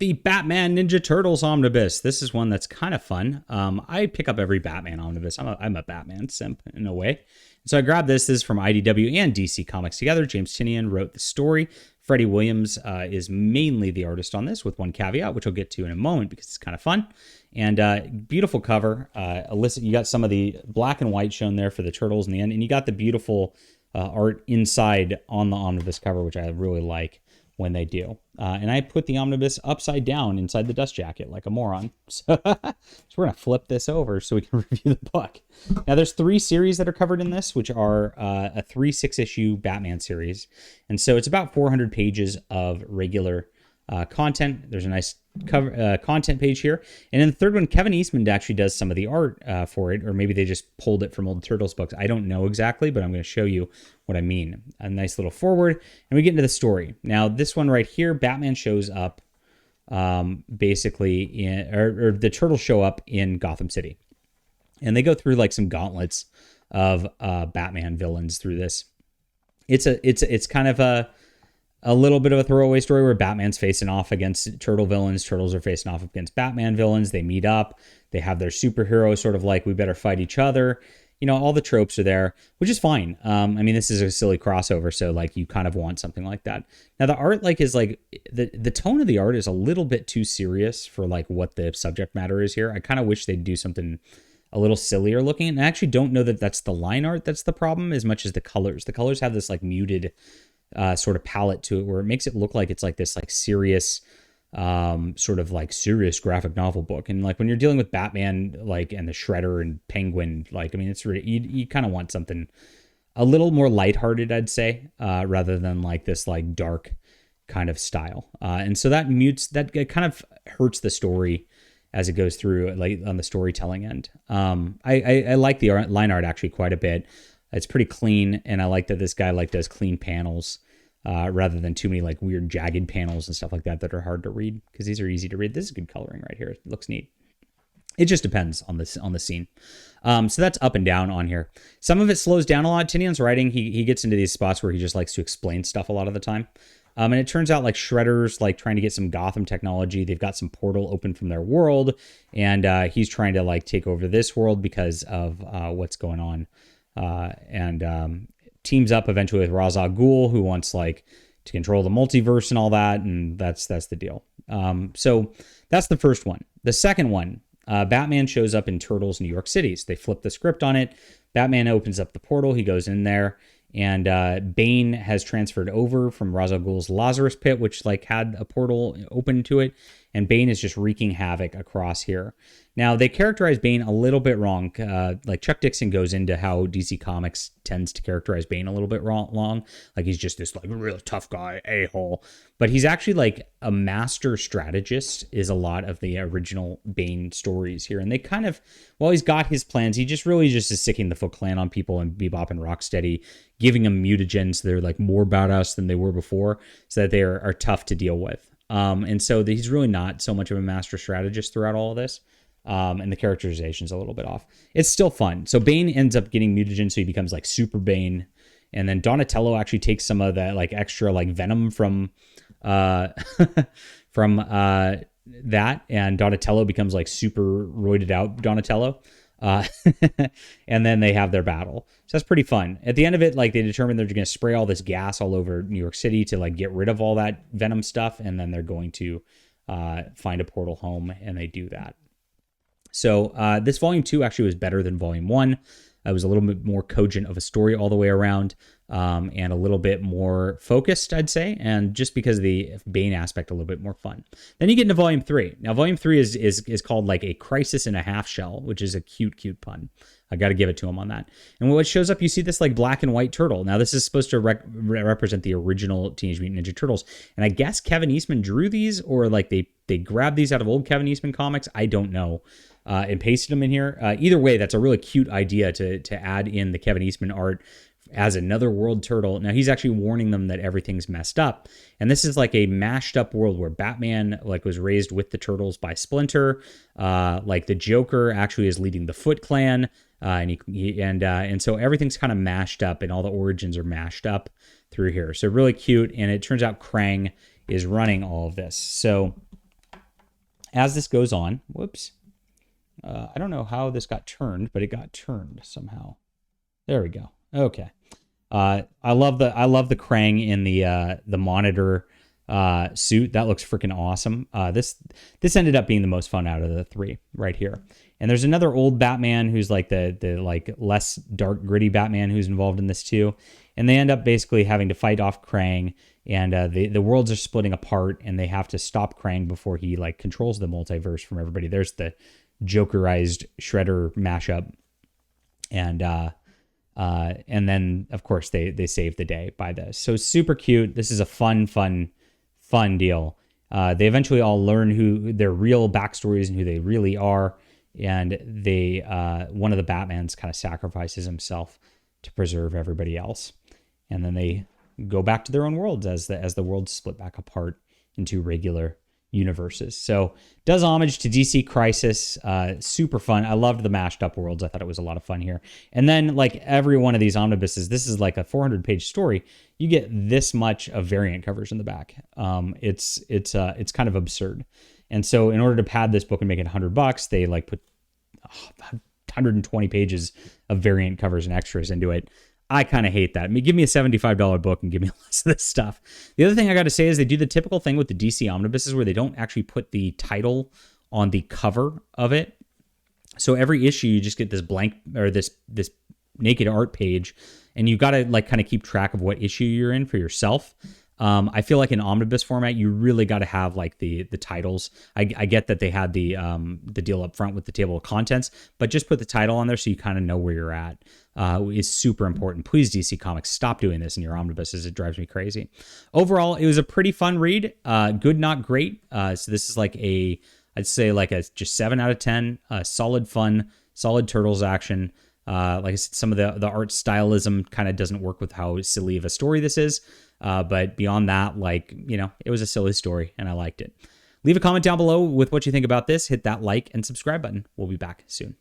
The Batman Ninja Turtles Omnibus. This is one that's kind of fun. I pick up every Batman Omnibus. I'm a Batman simp in a way. So I grabbed this. This is from IDW and DC Comics together. James Tynion wrote the story. Freddie Williams is mainly the artist on this, with one caveat, which I'll get to in a moment because it's kind of fun. And beautiful cover. Alyssa, you got some of the black and white shown there for the turtles in the end, and you got the beautiful art inside on the omnibus cover, which I really like when they do. And I put the omnibus upside down inside the dust jacket like a moron. So we're going to flip this over so we can review the book. Now, there's 3 series that are covered in this, which are a 3-6-issue Batman series. And so it's about 400 pages of regular content. There's a nice cover content page here. And in the third one, Kevin Eastman actually does some of the art for it, or maybe they just pulled it from old Turtles books. I don't know exactly, but I'm going to show you what I mean. A nice little forward, and we get into the story. Now, this one right here, Batman shows up basically in, or the Turtles show up in Gotham City. And they go through like some gauntlets of Batman villains through this. It's kind of a little bit of a throwaway story where Batman's facing off against turtle villains. Turtles are facing off against Batman villains. They meet up. They have their superhero sort of like, we better fight each other. You know, all the tropes are there, which is fine. I mean, this is a silly crossover, so like you kind of want something like that. Now, the art like is like the tone of the art is a little bit too serious for like what the subject matter is here. I kind of wish they'd do something a little sillier looking. And I actually don't know that that's the line art that's the problem as much as the colors. The colors have this like muted sort of palette to it where it makes it look like it's like this like serious sort of like serious graphic novel book. And like when you're dealing with Batman like and the Shredder and Penguin, like I mean it's really you kind of want something a little more lighthearted, I'd say, rather than like this like dark kind of style. And so that it kind of hurts the story as it goes through, like on the storytelling end. I like the line art actually quite a bit. It's pretty clean, and I like that this guy like does clean panels rather than too many like weird jagged panels and stuff like that that are hard to read, because these are easy to read. This is good coloring right here. It looks neat. It just depends on the scene. So that's up and down on here. Some of it slows down a lot. Tynion's writing, he gets into these spots where he just likes to explain stuff a lot of the time. And it turns out like Shredder's like trying to get some Gotham technology. They've got some portal open from their world, and he's trying to like take over this world because of what's going on. And teams up eventually with Ra's al Ghul, who wants like to control the multiverse and all that, and that's the deal. So that's the first one. The second one, Batman shows up in Turtles New York City. So they flip the script on it. Batman opens up the portal. He goes in there, and Bane has transferred over from Ra's al Ghul's Lazarus Pit, which like had a portal open to it, and Bane is just wreaking havoc across here. Now, they characterize Bane a little bit wrong. Like Chuck Dixon goes into how DC Comics tends to characterize Bane a little bit wrong. Like he's just this like real tough guy, a-hole. But he's actually like a master strategist is a lot of the original Bane stories here. And they kind of, while he's got his plans, he just really just is sicking the Foot Clan on people and Bebop and Rocksteady, giving them mutagens so they're like more badass than they were before, so that they are tough to deal with. And so he's really not so much of a master strategist throughout all of this. And the characterization's a little bit off. It's still fun. So Bane ends up getting mutagen, so he becomes like Super Bane. And then Donatello actually takes some of that like extra like venom from from that, and Donatello becomes like super roided out Donatello. And then they have their battle. So that's pretty fun. At the end of it, like they determine they're going to spray all this gas all over New York City to like get rid of all that venom stuff, and then they're going to find a portal home, and they do that. So this volume 2 actually was better than volume 1. It was a little bit more cogent of a story all the way around, and a little bit more focused, I'd say, and just because of the Bane aspect, a little bit more fun. Then you get into volume 3. Now, volume 3 is called like a crisis in a half shell, which is a cute pun. I got to give it to him on that. And when it shows up, you see this like black and white turtle. Now, this is supposed to represent the original Teenage Mutant Ninja Turtles. And I guess Kevin Eastman drew these, or like they grabbed these out of old Kevin Eastman comics. I don't know. And pasted them in here. Either way, that's a really cute idea to add in the Kevin Eastman art as another world turtle. Now, he's actually warning them that everything's messed up. And this is like a mashed up world where Batman like was raised with the Turtles by Splinter. Like the Joker actually is leading the Foot Clan. And so everything's kind of mashed up, and all the origins are mashed up through here. So really cute. And it turns out Krang is running all of this. So As this goes on, whoops, I don't know how this got turned, but it got turned somehow. There we go. Okay. I love the Krang in the monitor suit. That looks freaking awesome. This ended up being the most fun out of the three right here. And there's another old Batman who's like the like less dark gritty Batman who's involved in this too. And they end up basically having to fight off Krang, and the worlds are splitting apart, and they have to stop Krang before he like controls the multiverse from everybody. There's the Jokerized Shredder mashup, and then of course they save the day by this. So super cute. This is a fun deal. They eventually all learn who their real backstories and who they really are, and they one of the Batmans kind of sacrifices himself to preserve everybody else, and then they go back to their own worlds as the worlds split back apart into regular universes. So does homage to DC Crisis. Super fun. I loved the mashed up worlds. I thought it was a lot of fun here. And then like every one of these omnibuses, this is like a 400-page story. You get this much of variant covers in the back. It's kind of absurd. And so in order to pad this book and make it $100, they like put 120 pages of variant covers and extras into it. I kind of hate that. I mean, give me a $75 book and give me less of this stuff. The other thing I got to say is they do the typical thing with the DC omnibuses where they don't actually put the title on the cover of it. So every issue you just get this blank or this naked art page, and you got to like kind of keep track of what issue you're in for yourself. I feel like in omnibus format, you really got to have like the titles. I get that they had the deal up front with the table of contents, but just put the title on there so you kind of know where you're at. Is super important. Please, DC Comics, stop doing this in your omnibuses. It drives me crazy. Overall, it was a pretty fun read. Good, not great. So this is like I'd say like a just 7 out of 10. Solid fun, solid Turtles action. Like I said, some of the art stylism kind of doesn't work with how silly of a story this is. But beyond that, like, you know, it was a silly story and I liked it. Leave a comment down below with what you think about this. Hit that like and subscribe button. We'll be back soon.